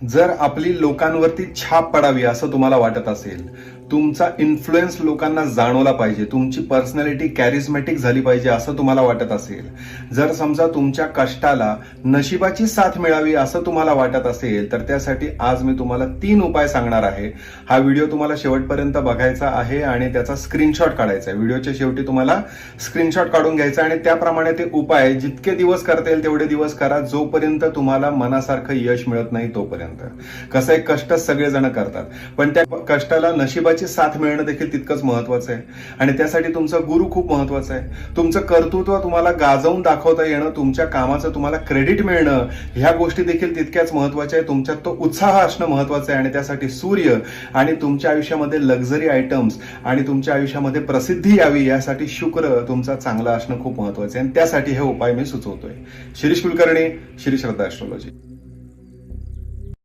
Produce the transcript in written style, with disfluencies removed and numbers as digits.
जर आपली लोकांवरती छाप पडावी असं तुम्हाला वाटत असेल, तुमचा इन्फ्लुएन्स लोकांना जाणवला पाहिजे, तुमची पर्सनॅलिटी कॅरिझमॅटिक झाली पाहिजे असं तुम्हाला वाटत असेल, जर समजा तुमच्या कष्टाला नशिबाची साथ मिळावी असं तुम्हाला वाटत असेल, तर त्यासाठी आज मी तुम्हाला 3 उपाय सांगणार आहे. हा व्हिडिओ तुम्हाला शेवटपर्यंत बघायचा आहे आणि त्याचा स्क्रीनशॉट काढायचा आहे. व्हिडिओच्या शेवटी तुम्हाला स्क्रीनशॉट काढून घ्यायचा आणि त्याप्रमाणे ते उपाय जितके दिवस करता येईल तेवढे दिवस करा, जोपर्यंत तुम्हाला मनासारखं यश मिळत नाही तोपर्यंत. कसं आहे, कष्ट सगळेजण करतात, पण त्या कष्टाला नशिबाची साथ मिळणं देखील तितकंच महत्वाचं आहे. आणि त्यासाठी तुमचा गुरु खूप महत्वाचा आहे. तुमचं कर्तृत्व तुम्हाला गाजवून दाखवता येणं, तुमच्या कामाचं तुम्हाला क्रेडिट मिळणं, ह्या गोष्टी देखील तितक्याच महत्वाच्या आहे. तुमच्यात तो उत्साह असणं महत्वाचं आहे आणि त्यासाठी सूर्य आणि तुमच्या आयुष्यामध्ये लक्झरी आयटम्स आणि तुमच्या आयुष्यामध्ये प्रसिद्धी यावी यासाठी शुक्र तुमचा चांगला असणं खूप महत्वाचं आहे. आणि त्यासाठी हे उपाय मी सुचवतोय. शिरीष कुलकर्णी, श्री श्रद्धा ॲस्ट्रॉलॉजी.